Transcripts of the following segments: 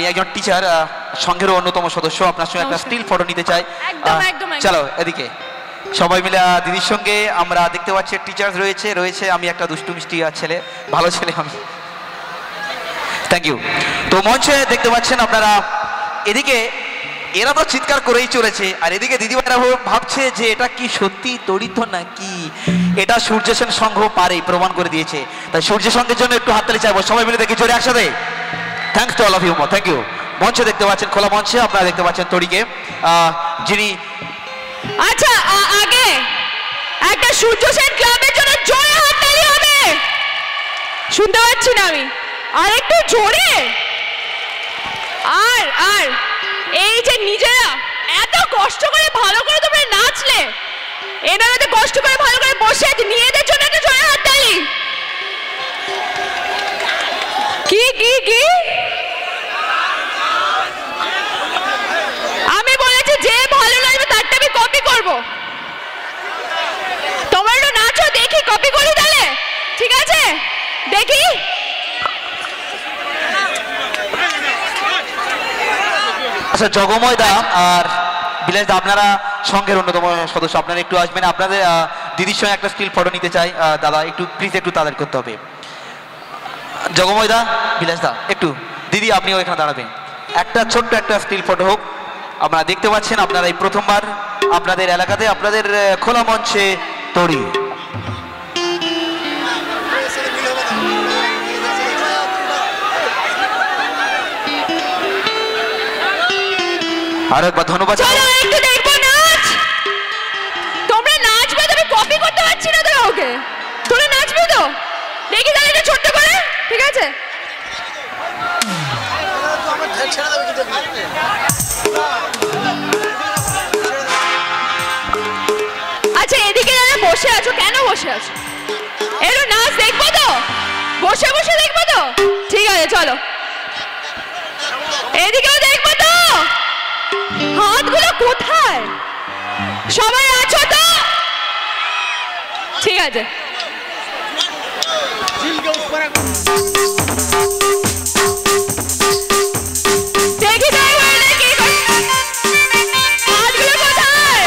একজন টিচার সংঘের অন্যতম সদস্য, আপনার সঙ্গে একটা স্টিল ফটো নিতে চাই। চলো এদিকে সবাই মিলে দিদির সঙ্গে। আমরা দেখতে পাচ্ছি টিচার্স রয়েছে আমি একটা দুষ্টু মিষ্টি ছেলে, ভালো ছেলে আমি। Thank you. তো মঞ্চে দেখতে পাচ্ছেন আপনারা, এদিকে এরা তো চিৎকার করেই চলেছে, আর এদিকে দিদিভাইরা ভাবছে যে এটা কি সত্যি তড়িৎ নাকি এটা সূর্য সেন সংঘ পারে, প্রমাণ করে দিয়েছে। তাই সূর্য সংঘের জন্য একটু হাততালি চাইবো, সবাই মিলে দেখি জোরে একসাথে। Thanks to all of you, thank you. মঞ্চে দেখতে পাচ্ছেন, খোলা মঞ্চে আপনারা দেখতে পাচ্ছেন তড়িকে, যিনি আচ্ছা আগে একটা সূর্য সেন ক্লাবের জন্য জোরে হাততালি হবে। শুনতে পাচ্ছি না আমি, আর একটু জোরে। আর আর এই যে নিজেরা এত কষ্ট করে ভালো করে তোমরা নাচলে, এনারা তো কষ্ট করে ভালো করে বসে আছে, নিজেদের জন্য একটু জোরে হাততালি। কি কি কি আমি বলেছি যে ভালো লাগবে তারটা আমি কপি করব। তোমরা একটু নাচো দেখি, কপি করি তাহলে, ঠিক আছে? দেখি আচ্ছা জগময় দা আর বিলাস দা, আপনারা সংঘের অন্যতম সদস্য, আপনারা একটু আসবেন। আপনাদের দিদির সঙ্গে একটা স্টিল ফটো নিতে চাই দাদা, একটু প্লিজ একটু তাড়াতাড়ি করতে হবে। জগময় দা, বিলাস দা, একটু দিদি আপনিও এখানে দাঁড়াবেন, একটা ছোট্ট একটা স্টিল ফটো হোক। আপনারা দেখতে পাচ্ছেন আপনারা এই প্রথমবার আপনাদের এলাকাতে আপনাদের খোলা মঞ্চে তড়ি। আরেকবার ধন্যবাদ। একটু দেখবো নাচ, তোমরা নাচবে, তবে কপি করতে পারছি না তো ওকে। তোমরা নাচবে তো দেখি তাহলে এটা ছোট্ট করে, ঠিক আছে? আচ্ছা এদিকে যারা বসে আছো, কেন বসে আছো? একটু নাচ দেখবো তো, বসে বসে দেখবো তো, ঠিক আছে চলো। এদিকেও দেখবো তো, হাতগুলো কোথায়? সবাই আছো তো? ঠিক আছে। দেখি হাতগুলো কোথায়?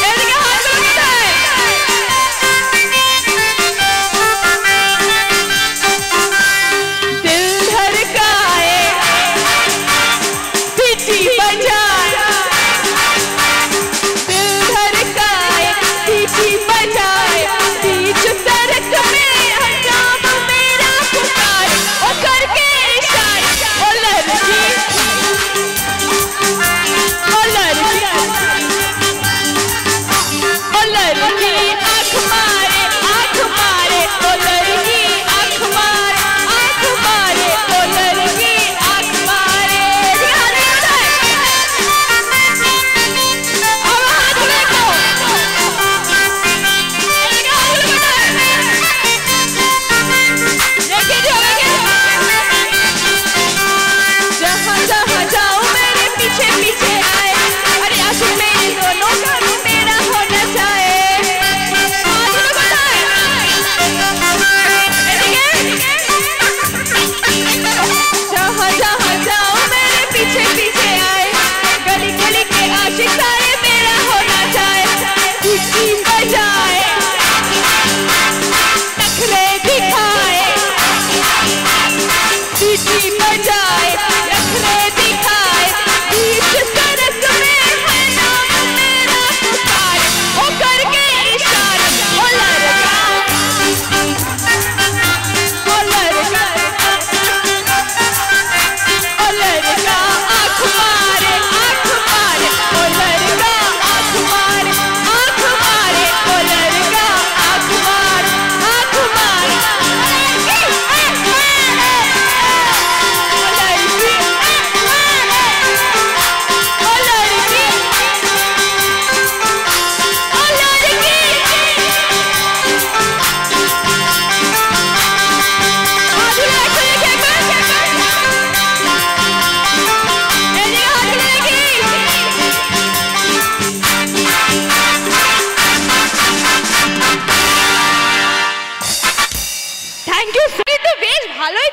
এদিকে হাতগুলো কোথায়? দিল ধড়কায়ে सीटी बजाए, दिल धड़काए, सीटी बजाए, बीच सड़क में हजाम मेरा पुकारे, ओ करके इशारे, ओ लड़की, ओ लड़की, ओ लड़की आँख मारे, ओ लड़की आँख मारे, ओ लड़की आँख मारे। जहाँ जहाँ जाओ मेरे पीछे पीछे आए, अरे आशिक मेरे दोनों का मेरा होना चाहे। जहाँ जहाँ जाओ मेरे पीछे पीछे आए, गली गली के आशिक सारे मेरा होना चाहे। सीटी बजाए, नखरे दिखाए, सीटी बजाए, नखरे दिखाए, बीच सड़क में है नाम मेरा पुकारे, ओ करके इशारा, ओ लड़का, ओ लड़का, ओ लड़का आँख मारे, ओ लड़का आँख मारे, ओ लड़का आँख मारे,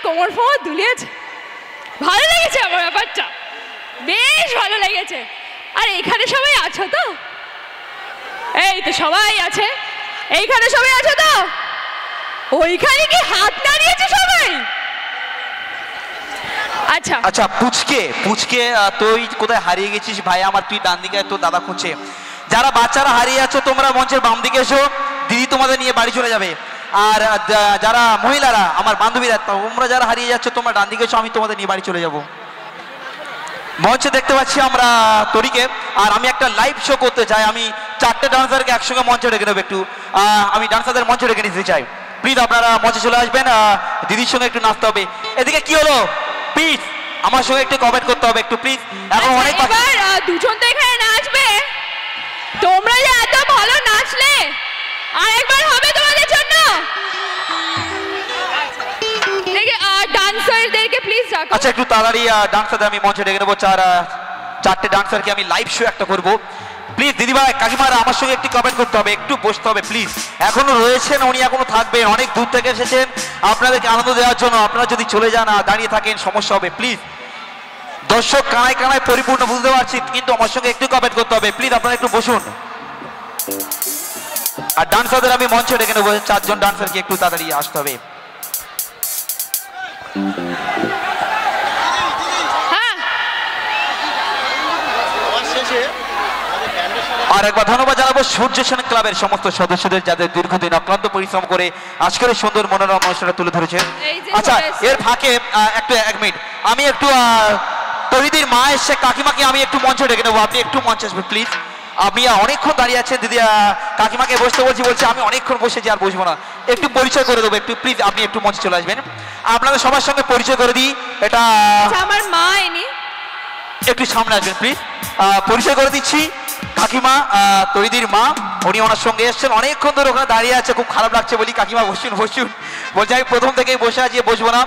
কোমর ফোমর দুলিয়েছে, ভালো লেগেছে আমার ব্যাপারটা, বেশ ভালো লেগেছে। আর এখানে সবাই আছো তো? এই তো সবাই আছে, এইখানে সবাই আছে তো? ওইখানে কি হাত নাড়িয়েছে সবাই? আচ্ছা আচ্ছা, পুচকে পুচকে তুই কোথায় হারিয়ে গেছিস ভাই আমার? তুই ডান দিকে, তোর দাদা খুঁজছে। যারা বাচ্চারা হারিয়ে আছো তোমরা মঞ্চের বাম দিকে এসো, দিদি তোমাদের নিয়ে বাড়ি চলে যাবে। আর যারা মহিলারা আমার বান্ধবীরা, তোমরা যারা হারিয়ে যাচ্ছ তোমরা ডান দিকে এসো, আমি তোমাদের নিয়ে বাড়ি চলে যাব। মঞ্চে দেখতে পাচ্ছি আমরা তরিকে, আর আমি একটা লাইভ শো করতে চাই। আমি 4টে ডান্সারকে একসঙ্গে মঞ্চে ডেকে নেবো। একটু আমি ডান্সারদের মঞ্চে ডেকে নিতে চাই। প্লিজ আপনারা মঞ্চে চলে আসবেন, দিদির সঙ্গে একটু নাচতে হবে। এদিকে কি হলো? প্লিজ আমার সঙ্গে একটু কমেন্ট করতে হবে একটু প্লিজ। এখন অনেক এবার দুজন তো এখানে নাচবে, তোমরা যে এত ভালো নাচলে আরেকবার হবে তোমাদের জন্য। ডান্সারদেরকে প্লিজ রাখো। আচ্ছা একটু তাড়াতাড়ি ডান্সারদের আমি মঞ্চে ডেকে নেবো। 4টে ডান্সারকে আমি লাইভ শো একটা করবো। প্লিজ দিদিভাই কাকিমারা আমার সঙ্গে একটু কমেন্ট করতে হবে, একটু বসতে হবে প্লিজ। এখনো রয়েছেন, উনি এখনো থাকবেন, অনেক দূর থেকে এসেছেন আপনাদেরকে আনন্দ দেওয়ার জন্য। আপনারা যদি চলে যান দাঁড়িয়ে থাকেন সমস্যা হবে প্লিজ। দর্শক কানায় কানায় পরিপূর্ণ বুঝতে পারছি, কিন্তু আমার সঙ্গে একটু কমেন্ট করতে হবে প্লিজ। আপনারা একটু বসুন। আর ডান্সারদের আমি মঞ্চে ডেকে নেবো। 4জন ডান্সারকে একটু তাড়াতাড়ি আসতে হবে। আর একবার ধন্যবাদ জানাবো সূর্য সেন ক্লাবের সমস্ত সদস্যদের, যাদের দীর্ঘদিন অক্লান্ত পরিশ্রম করে আজকের এই সুন্দর মনোরম অনুষ্ঠানটা তুলে ধরেছে। আচ্ছা এর ফাঁকে এক মিনিট, আমি একটু তরিদির মা এসে কাকিমাকে আমি একটু মঞ্চে ডেকে নেবো। আপনি একটু মঞ্চে আসবেন প্লিজ। আপনি অনেকক্ষণ দাঁড়িয়ে আছেন, দিদি কাকিমাকে বসতে বলছি আমি অনেকক্ষণ বসেছি আর বসবো না, একটু পরিচয় করে দেবো একটু প্লিজ। আপনি একটু মঞ্চে চলে আসবেন। আপনাদের সবার সঙ্গে পরিচয় করে দিই। এটা আমার মা এনি, একটু সামনে আসবেন প্লিজ। পরিচয় করে দিচ্ছি, কাকিমা তরিদির মা, উনি ওনার সঙ্গে এসছেন, অনেকক্ষণ ধরে ওখানে দাঁড়িয়ে আছে, খুব খারাপ লাগছে বলি কাকিমা বসুন বসুন। বলছি আমি প্রথম থেকেই বসে আছি, বসবো না।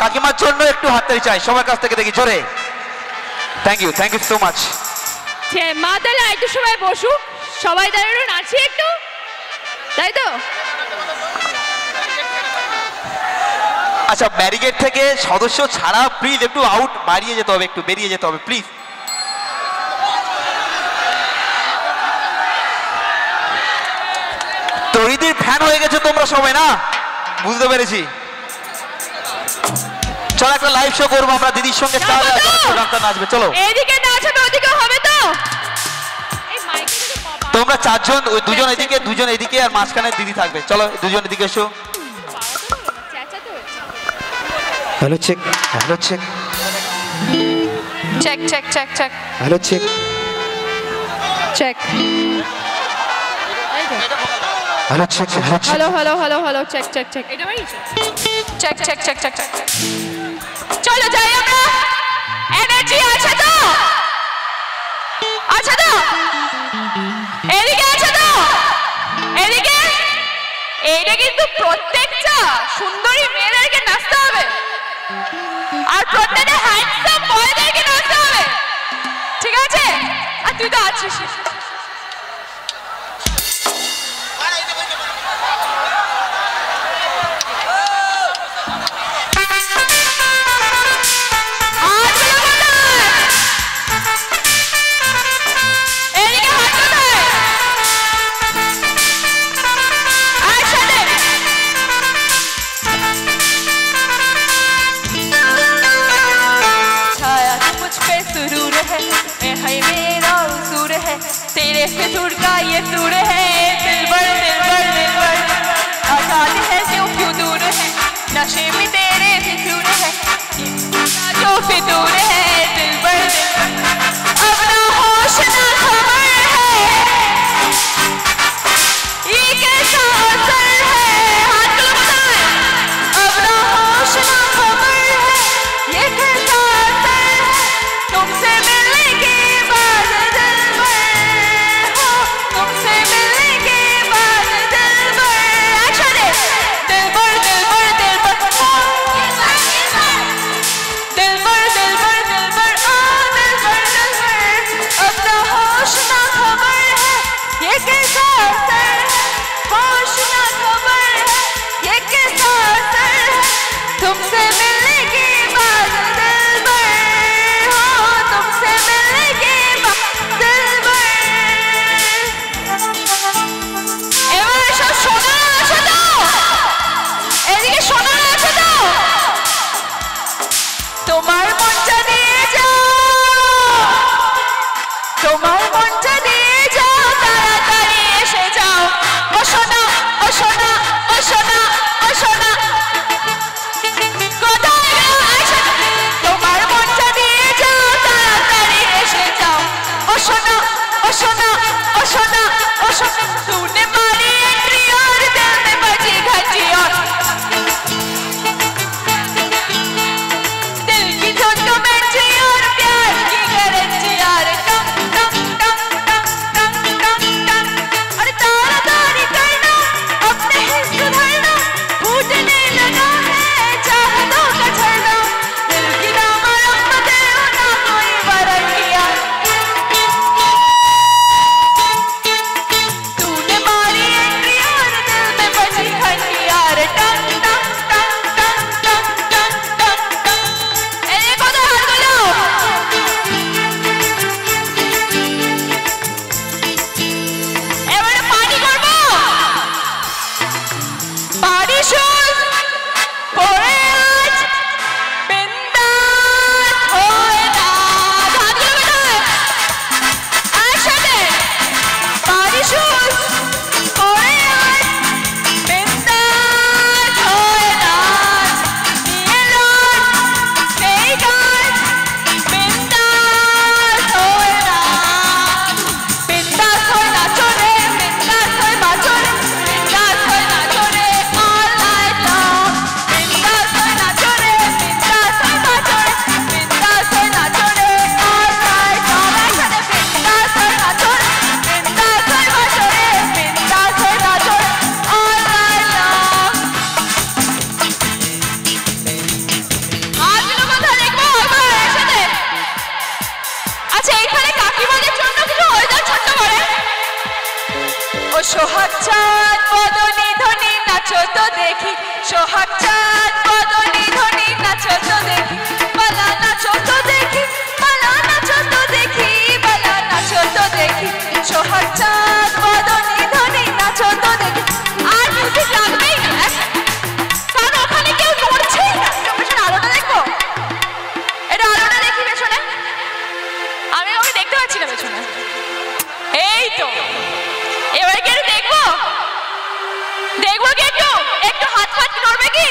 কাকিমার জন্য একটু হাততালি চাই সবার কাছ থেকে, দেখি জোরে। Thank you so much. মা তাহলে একটু সবাই বসুক, সবাই দাঁড়িয়ে নাচি একটু, তাই তো? আচ্ছা ব্যারিকেড থেকে সদস্য ছাড়া প্লিজ একটু আউট বাড়িয়ে যেতে হবে, একটু বেরিয়ে যেতে হবে প্লিজ। তরিদির ফ্যান হয়ে গেছে তোমরা সবাই না, বুঝতে পেরেছি। চলো একটা লাইভ শো করবো আমরা দিদির সঙ্গে, নাচবে। চলো এদিকে নাচবে, ওদিকে হবে তো? তোমরা 4জন, ওই দুজন এদিকে দুজন এদিকে, আর মাঝখানে দিদি থাকবে। চলো দুজন এদিকে এসো। Hello check, hello check, check check check check, hello check, check, hello check, hello hello hello hello, check check check, এটা বাড়িয়েছে, check check check check check. চলো যাই আমরা। এনার্জি আছে তো? আছে তো? এদিকে আছে তো? এদিকে? এইটা কিন্তু প্রত্যেকটা সুন্দরী মেয়েদেরকে নাচতে হবে, আর প্রত্যেকটা হ্যান্ডসাম বয়দেরকে নাচতে হবে, ঠিক আছে? আর তুই তো আছিস। तेरे फितूर का ये सुर है, दिलबर दिलबर दिलबर, आजाद है क्यों दूर है, नशे में तेरे फितूर है, जो फितूर है दिलबर दिलबर, अब ना होश ना खबर है, ये कैसा असर है, हाथ को बताए, अब ना होश ना खबर है, ये कैसा असर है, तुमसे मिलने के बाद होश सोना ओ सोना तूने मारी एंट्री और दिल में बजी घंटी और दिल की धुन को बैठी और प्यार की गारंटी और टंग टंग टंग टंग टंग टंग टंग अरे तारा तारी करना अपने ही सुधरना फूटने लगा है चाहतों का झरना दिल की नामा रहमतें ना कोई वारंटियां तूने मारी एंट्री और दिल में बजी घंटी और टंग टंग टंग टंग टंग टंग टंग टंग ए कोदा हाथ बोलो এবারে পার্টি করব পার্টি শুজ পরে আজ বিন্দাস হয়ে না হাতগুলো বেটা একসাথে পার্টি শুজ পরে আজ বিন্দাস হয়ে না নিয়ে রোজ এই গান বিন্দাস হয়ে না বিন্দাস হয়ে না চলে বিন্দাস হয়ে বাঁচলে বিন্দাস হয়ে না চলে all night long বিন্দাস হয়ে না চলে বিন্দাস হয়ে বাঁচলে বিন্দাস হয়ে না চলে all night long একসাথে বিন্দাস হয়ে না চলে বিন্দাস হয়ে বাঁচলে বিন্দাস হয়ে না চলে all night long হাতগুলো কোথায় দেখবো একবার একসাথে আচ্ছা এইখানে কাকিমাদের জন্য কিছু ওয়েদার ছোট্ট করে ও সোহাগ চাঁদ বদনি ধনি নাচো তো দেখি সোহাগ চাঁদ বদনি ধনি নাচো তো দেখি বালা নাচো তো দেখি বালা নাচো তো দেখি বালা নাচো তো দেখি সোহাগ চাঁদ বদনি ধনি নাচো তো দেখি আর মিউজিক লাগবেই না কারণ ওখানে কেউ নড়ছেই না পেছনে আলোটা দেখবো এটা আলোটা দেখি পেছনে আমি ওকে দেখতে পাচ্ছি না পেছনে এই তো এবারে কি দেখবো দেখবো কি একটু একটু হাত হাত নড়বে কি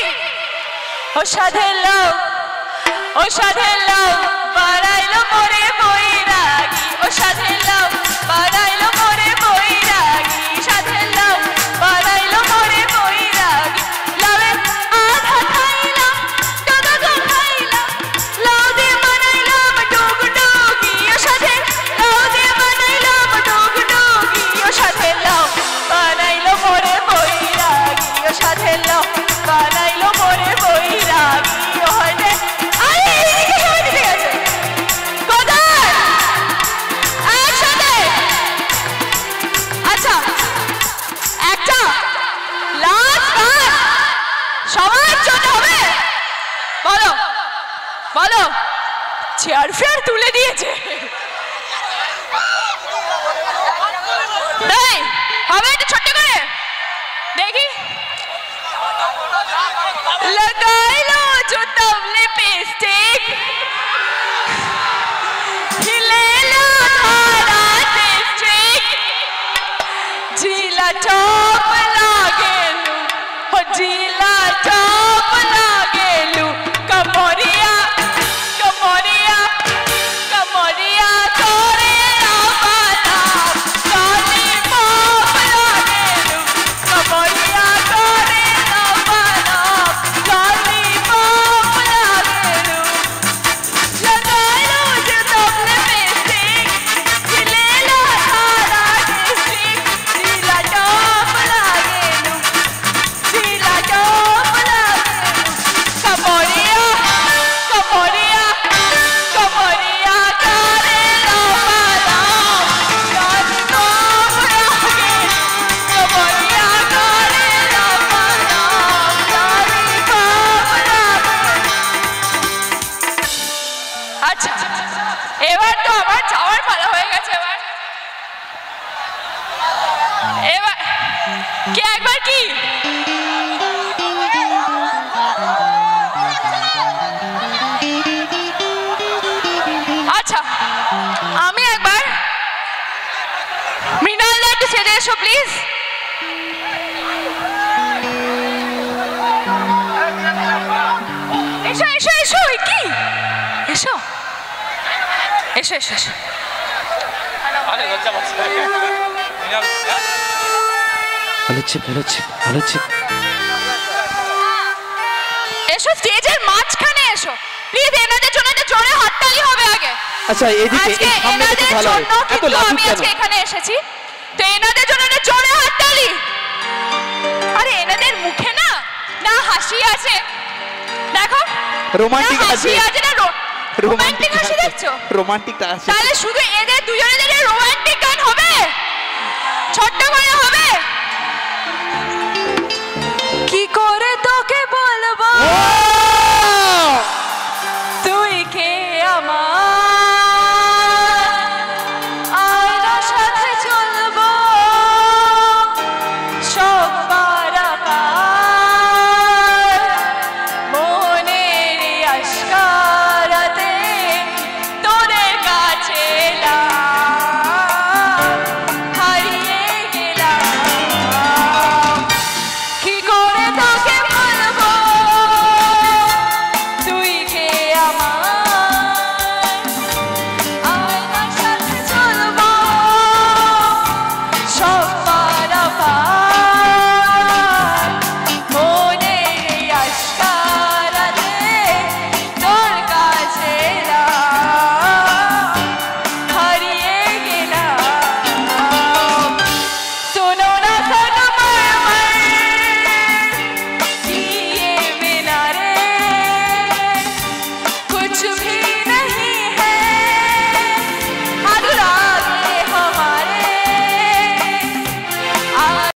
ও সাধের লাউ বাড়াইলো মোরে বৈরাগী ও সাধের লাউ বাড়াইলো মোরে বৈরাগী সাধের লাউ বাড়াইলো মোরে বৈরাগী লাউয়ের আধা খাইলাম দাদা তো খাইলাম লাউ দিয়ে বানাইলাম ডুগডুগি ও সাধের লাউ দিয়ে বানাইলাম ডুগডুগি ও সাধের লাউ বানাইলো মোরে বৈরাগী ও সাধের লাউ বানাইলো মোরে বৈরাগী ও হরে আরে এইদিকে সবাই ঠিক আছে কোথায় একসাথে আচ্ছা একটা লাস্ট বার সবার জন্য হবে বলো বলো চেয়ার ফেয়ার তুলে দিয়েছে এই হবে একটু ছোট্ট করে দেখি लगाइलो जो तब लिपस्टिक हिलेलो थारा डिस्ट्रिक्ट जिला टॉप लागेलू हो जिला टॉप लागेलू कमोरिया कमोरिया कमोरिया करे आवाना लॉलीपॉप लागेलू कमोरिया करे आवाना लॉलीपॉप लागेलू लगाइलो जो तब लिपस्टिक हिलेलो थारा डिस्ट्रिक्ट जिला टॉप लागेलू जिला टॉप लागेलू कमोरिया कमोरिया कमोरिया करे आवाना लॉलीपॉप लागेलू कमोरिया करे आवाना लॉलीपॉप लागेलू আচ্ছা এবার তো আমার যাওয়ার পালা হয়ে গেছে এবার কি একবার কি আচ্ছা আমি একবার মৃণাল একটু ছেড়ে এসো প্লিজ এসো এসো এসো কি এসো এসো এসো এসো ভালো ছিল। এসো স্টেজের মাঝখানে এসো প্লিজ, এনাদের জন্য একটা জোরে হাততালি হবে আগে। আচ্ছা এদিকে আজকে এই সামনে একটু এনাদের ভালো হয়। জন্য এত কিন্তু লাজুক আমি কেন? আজকে এখানে এসেছি, তো এনাদের জন্য একটা জোরে হাততালি। আরে এনাদের মুখে না না হাসি আছে, দেখো রোমান্টিক না আছে, হাসি আছে না রোমান্টিক হাসি দেখছো? রোমান্টিকটা আছে। তাহলে শুধু এদের দুজনের রোমান্টিক গান হবে, ছোট্ট করে হবে। কি করে